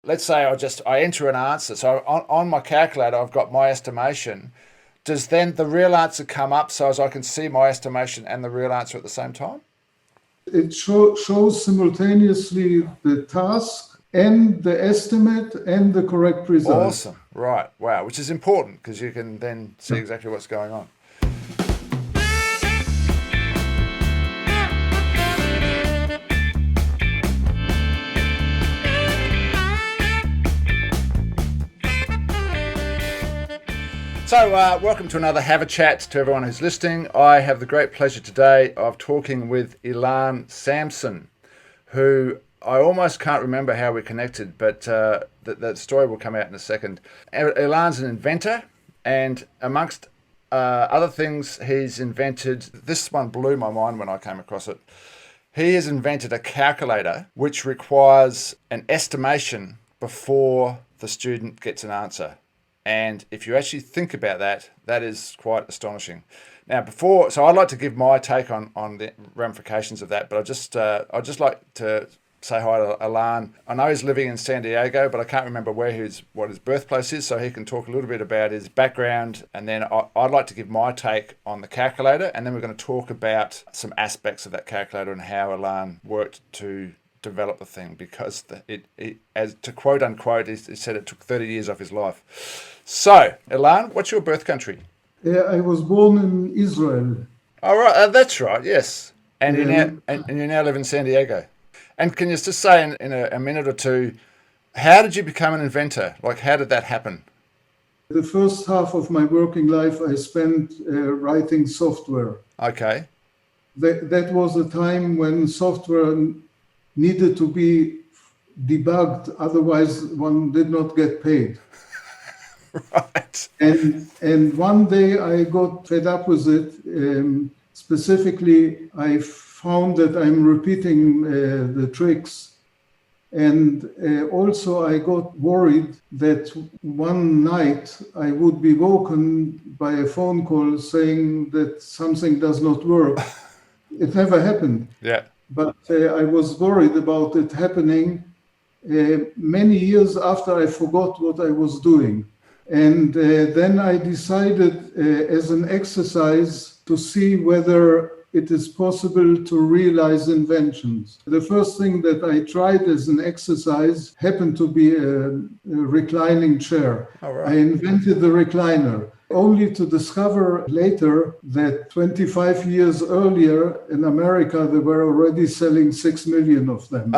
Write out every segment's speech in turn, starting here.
let's say I enter an answer. So on my calculator, I've got my estimation. Does then the real answer come up so as I can see my estimation and the real answer at the same time? It shows simultaneously the task and the estimate and the correct result. Awesome. Right. Wow. Which is important because you can then see exactly what's going on. So welcome to another Have a Chat to everyone who's listening. I have the great pleasure today of talking with Ilan Samson, who I almost can't remember how we connected, but that story will come out in a second. Ilan's an inventor, and amongst other things he's invented, this one blew my mind when I came across it. He has invented a calculator which requires an estimation before the student gets an answer. And if you actually think about that, that is quite astonishing. Now, so I'd like to give my take on the ramifications of that, but I'd just like to say hi to Ilan. I know he's living in San Diego, but I can't remember what his birthplace is, so he can talk a little bit about his background, and then I'd like to give my take on the calculator, and then we're going to talk about some aspects of that calculator and how Ilan worked to develop the thing, because as to quote unquote, he said it took 30 years off his life. So, Ilan, what's your birth country? I was born in Israel. All right, that's right, yes. And you now live in San Diego. And can you just say in a minute or two, how did you become an inventor? Like, how did that happen? The first half of my working life, I spent writing software. Okay. That was a time when software needed to be debugged, otherwise one did not get paid. Right. And one day I got fed up with it. Specifically, I found that I'm repeating the tricks. And also I got worried that one night I would be woken by a phone call saying that something does not work. It never happened. Yeah. But I was worried about it happening many years after I forgot what I was doing. And then I decided as an exercise to see whether it is possible to realize inventions. The first thing that I tried as an exercise happened to be a reclining chair. All right. I invented the recliner, only to discover later that 25 years earlier in America, they were already selling 6 million of them.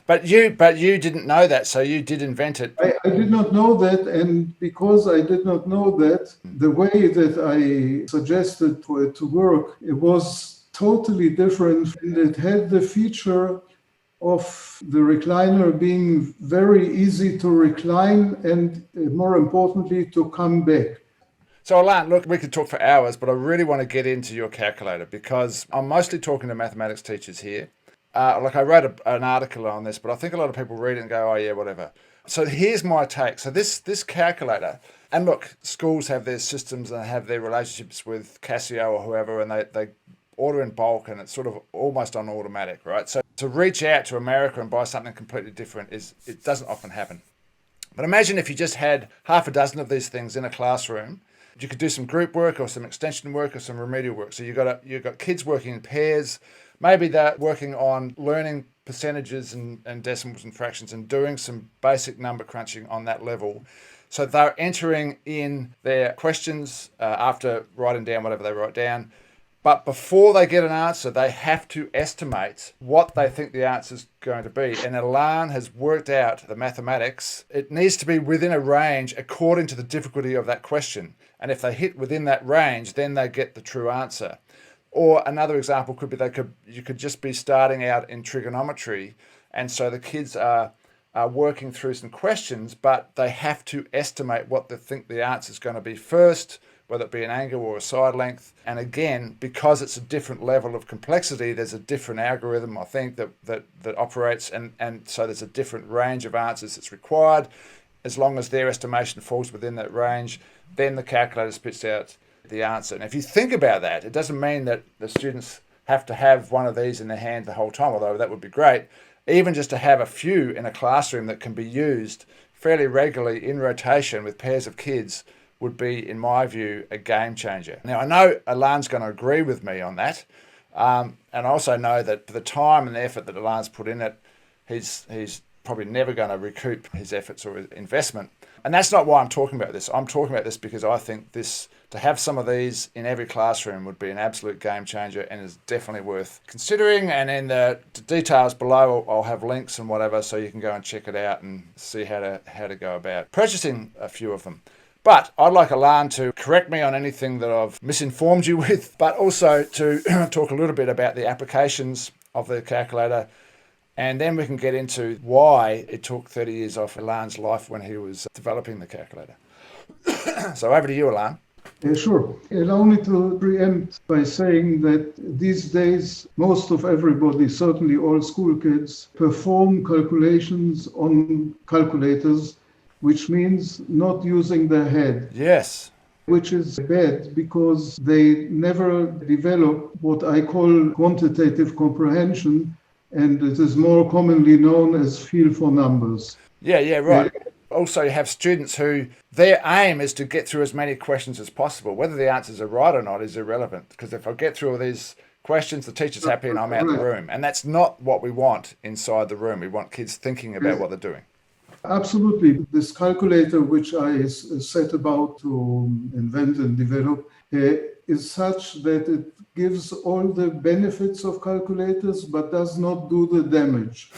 But you didn't know that, so you did invent it. I did not know that, and because I did not know that, the way that I suggested for it to work, it was totally different, and it had the feature of the recliner being very easy to recline and, more importantly, to come back. So, Ilan, look, we could talk for hours, but I really want to get into your calculator because I'm mostly talking to mathematics teachers here. I wrote an article on this, but I think a lot of people read it and go, oh yeah, whatever. So here's my take. So this calculator, and look, schools have their systems and have their relationships with Casio or whoever, and they order in bulk, and it's sort of almost on automatic, right? So to reach out to America and buy something completely different it doesn't often happen. But imagine if you just had half a dozen of these things in a classroom. You could do some group work or some extension work or some remedial work. So you've got kids working in pairs. Maybe they're working on learning percentages and decimals and fractions and doing some basic number crunching on that level. So they're entering in their questions after writing down whatever they write down. But before they get an answer, they have to estimate what they think the answer is going to be. And Ilan has worked out the mathematics. It needs to be within a range according to the difficulty of that question. And if they hit within that range, then they get the true answer. Or another example could be you could just be starting out in trigonometry, and so the kids are working through some questions, but they have to estimate what they think the answer is going to be first, whether it be an angle or a side length. And again, because it's a different level of complexity, there's a different algorithm, I think, that operates, and so there's a different range of answers that's required. As long as their estimation falls within that range, then the calculator spits out the answer. And if you think about that, it doesn't mean that the students have to have one of these in their hand the whole time, although that would be great. even just to have a few in a classroom that can be used fairly regularly in rotation with pairs of kids would be, in my view, a game changer. Now, I know Ilan's going to agree with me on that. And I also know that for the time and the effort that Ilan's put in it, he's probably never going to recoup his efforts or his investment. And that's not why I'm talking about this. I'm talking about this because I think to have some of these in every classroom would be an absolute game changer and is definitely worth considering. And in the details below, I'll have links and whatever, so you can go and check it out and see how to go about purchasing a few of them. But I'd like Ilan to correct me on anything that I've misinformed you with, but also to talk a little bit about the applications of the calculator. And then we can get into why it took 30 years off Ilan's life when he was developing the calculator. So over to you, Ilan. Sure. Allow me to preempt by saying that these days, most of everybody, certainly all school kids, perform calculations on calculators, which means not using their head. Yes. Which is bad because they never develop what I call quantitative comprehension, and it is more commonly known as feel for numbers. Yeah, right. Also, you have students who their aim is to get through as many questions as possible. Whether the answers are right or not is irrelevant, because if I get through all these questions, the teacher's happy and I'm out of the room. And that's not what we want inside the room. We want kids thinking about what they're doing. Absolutely. This calculator, which I set about to invent and develop, is such that it gives all the benefits of calculators, but does not do the damage.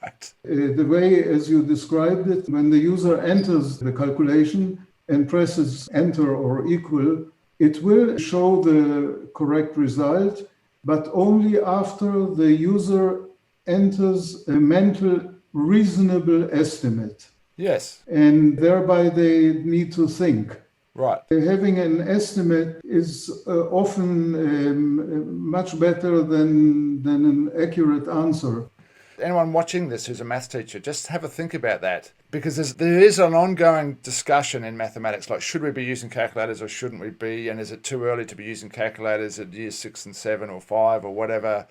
Right. The way, as you described it, when the user enters the calculation and presses enter or equal, it will show the correct result, but only after the user enters a mental reasonable estimate. Yes. And thereby they need to think. Right. Having an estimate is often much better than an accurate answer. Anyone watching this who's a maths teacher, just have a think about that, because there is an ongoing discussion in mathematics, like should we be using calculators or shouldn't we be, and is it too early to be using calculators at years 6 and 7 or 5 or whatever.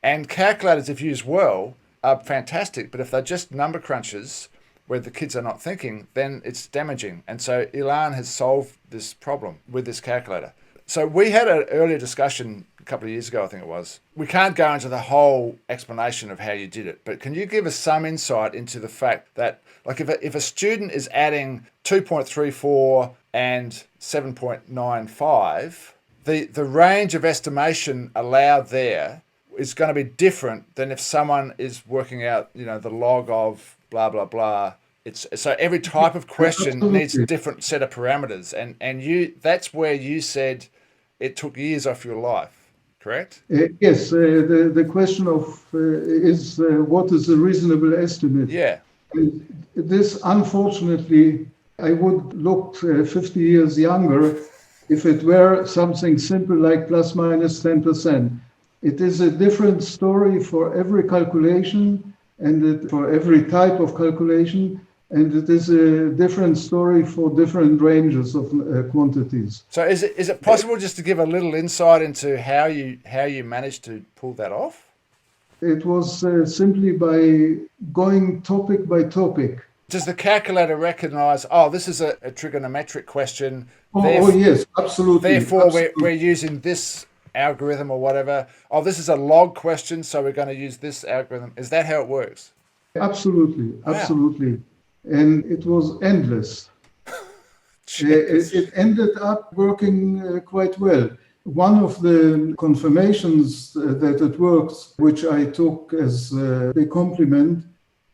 And calculators, if used well, are fantastic, but if they're just number crunches where the kids are not thinking, then it's damaging. And so Ilan has solved this problem with this calculator. So we had an earlier discussion a couple of years ago, I think it was. We can't go into the whole explanation of how you did it, but can you give us some insight into the fact that, like, if a student is adding 2.34 and 7.95, the range of estimation allowed there is going to be different than if someone is working out, the log of blah, blah, blah. So every type of question needs a different set of parameters. And that's where you said it took years off your life, correct? Yes. The question of is what is a reasonable estimate? Yeah. This, unfortunately, I would look 50 years younger if it were something simple like plus minus 10%. It is a different story for every calculation and for every type of calculation, and it is a different story for different ranges of quantities. So is it possible just to give a little insight into how you managed to pull that off? It was simply by going topic by topic. Does the calculator recognize, this is a trigonometric question? Yes, absolutely. Therefore, we're using this algorithm or whatever. This is a log question, so we're going to use this algorithm. Is that how it works? Absolutely. And it was endless. It ended up working quite well. One of the confirmations that it works, which I took as a compliment,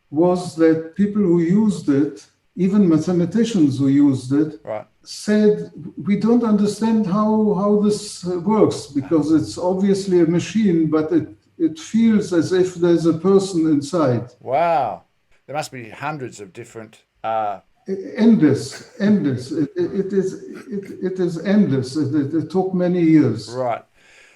was that people who used it, even mathematicians who used it, right, said, we don't understand how this works, because it's obviously a machine, but it feels as if there's a person inside. Wow. There must be hundreds of different... Endless. It is endless. It took many years. Right.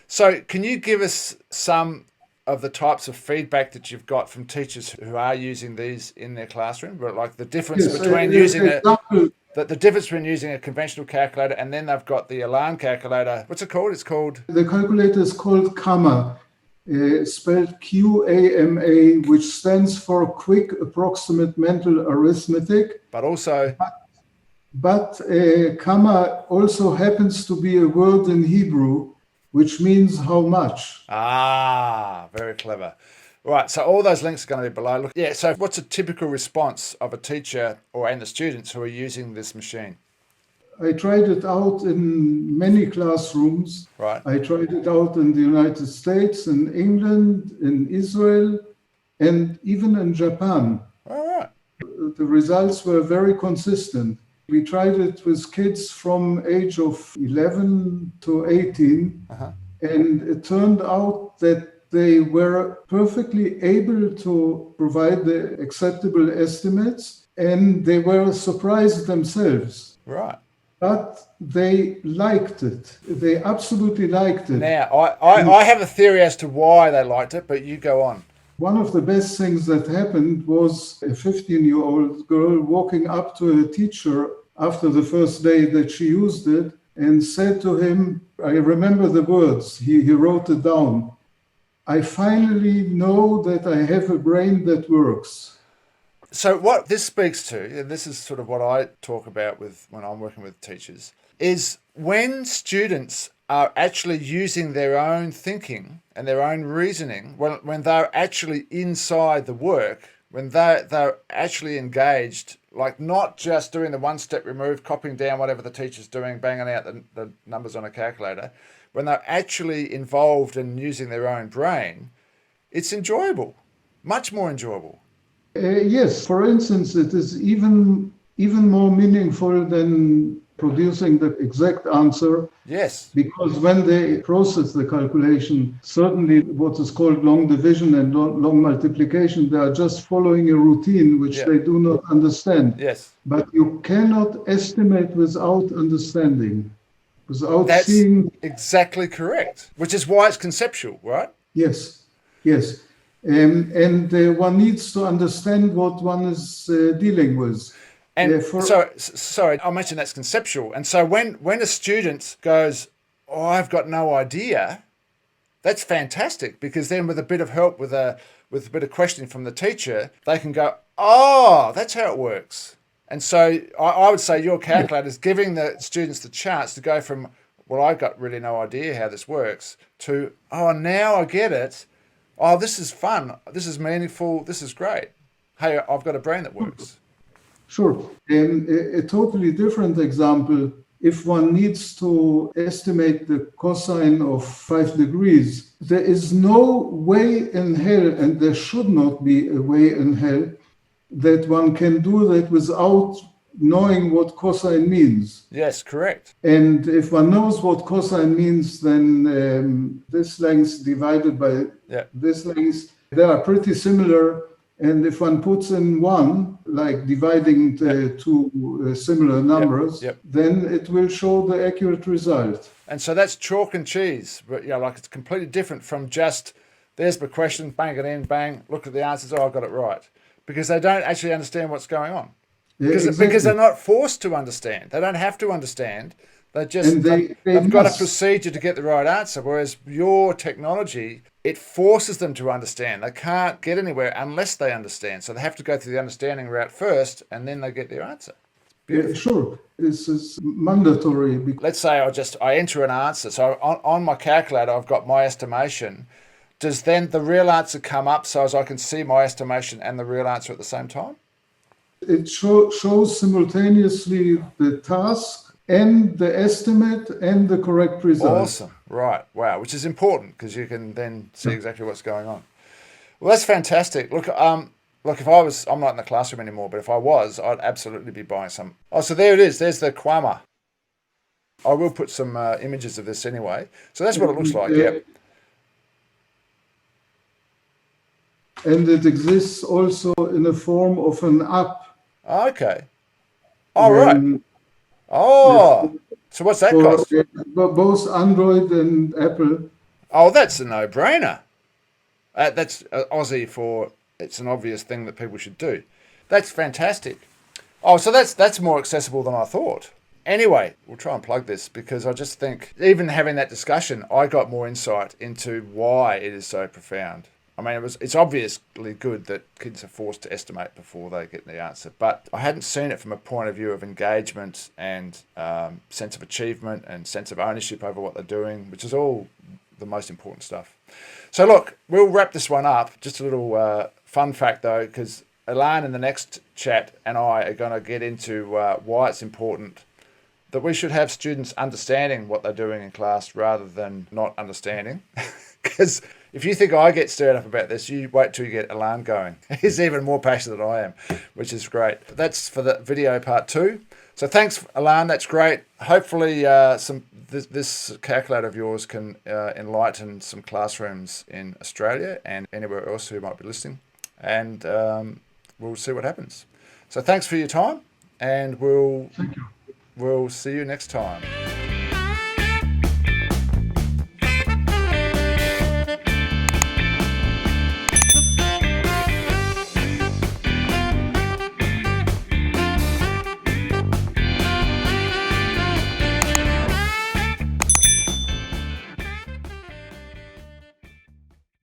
So can you give us some of the types of feedback that you've got from teachers who are using these in their classroom, but like the difference between the difference between using a conventional calculator and then they've got the Ilan calculator. What's it called? It's called... The calculator is called QAMA. spelled QAMA, which stands for Quick Approximate Mental Arithmetic. But also, But QAMA also happens to be a word in Hebrew, which means how much. very clever. Right, so all those links are going to be below. Look, yeah, so what's a typical response of a teacher and the students who are using this machine? I tried it out in many classrooms. Right. I tried it out in the United States, in England, in Israel, and even in Japan. All right. The results were very consistent. We tried it with kids from age of 11 to 18, and it turned out that they were perfectly able to provide the acceptable estimates, and they were surprised themselves. Right. But they liked it. They absolutely liked it. Now, I have a theory as to why they liked it, but you go on. One of the best things that happened was a 15-year-old girl walking up to her teacher after the first day that she used it and said to him, I remember the words, he wrote it down, "I finally know that I have a brain that works." So what this speaks to, and this is sort of what I talk about when I'm working with teachers, is when students are actually using their own thinking and their own reasoning, when they're actually inside the work, when they're actually engaged, like not just doing the one step removed, copying down whatever the teacher's doing, banging out the numbers on a calculator, when they're actually involved in using their own brain, it's enjoyable, much more enjoyable. Yes, for instance, it is even more meaningful than producing the exact answer. Yes. Because when they process the calculation, certainly what is called long division and long multiplication, they are just following a routine which they do not understand. Yes. But you cannot estimate without understanding, without seeing. That's exactly correct, which is why it's conceptual, right? Yes, yes. And one needs to understand what one is dealing with. And sorry, I mentioned that's conceptual. And so when a student goes, "Oh, I've got no idea," that's fantastic, because then with a bit of help, with a bit of questioning from the teacher, they can go, "Oh, that's how it works." And so I would say your calculator is giving the students the chance to go from, "Well, I've got really no idea how this works," to, "Oh, now I get it. Oh, this is fun. This is meaningful. This is great. Hey, I've got a brain that works." Sure. A totally different example, if one needs to estimate the cosine of 5 degrees, there is no way in hell, and there should not be a way in hell, that one can do that without knowing what cosine means. Yes, correct. And if one knows what cosine means, then this length divided by this length, they are pretty similar. And if one puts in 1, like dividing two similar numbers, then it will show the accurate result. And so that's chalk and cheese, but like it's completely different from just, there's the question, bang it in, bang, look at the answers, oh, I got it right. Because they don't actually understand what's going on. Because they're not forced to understand. They don't have to understand. They've got a procedure to get the right answer, whereas your technology, it forces them to understand. They can't get anywhere unless they understand. So they have to go through the understanding route first, and then they get their answer. Sure, this is mandatory. Let's say I enter an answer. So on my calculator, I've got my estimation. Does then the real answer come up so as I can see my estimation and the real answer at the same time? It shows simultaneously the task and the estimate and the correct result. Awesome. Right. Wow. Which is important because you can then see exactly what's going on. Well, that's fantastic. Look, if I'm not in the classroom anymore, but if I was, I'd absolutely be buying some. Oh, so there it is. There's the QAMA. I will put some images of this anyway. So that's what it looks like. Yeah. And it exists also in the form of an app. Okay. All right. Oh, so what's that cost? Both Android and Apple. Oh, that's a no-brainer. That's Aussie for it's an obvious thing that people should do. That's fantastic. Oh, so that's more accessible than I thought. Anyway, we'll try and plug this because I just think even having that discussion, I got more insight into why it is so profound. I mean, it's obviously good that kids are forced to estimate before they get the answer, but I hadn't seen it from a point of view of engagement and sense of achievement and sense of ownership over what they're doing, which is all the most important stuff. So look, we'll wrap this one up. Just a little fun fact though, because Ilan in the next chat and I are going to get into why it's important that we should have students understanding what they're doing in class rather than not understanding. Because if you think I get stirred up about this, you wait till you get Ilan going. He's even more passionate than I am, which is great. But that's for the video part 2. So thanks, Ilan. That's great. Hopefully this calculator of yours can enlighten some classrooms in Australia and anywhere else who might be listening. And we'll see what happens. So thanks for your time, and Thank you. we'll see you next time.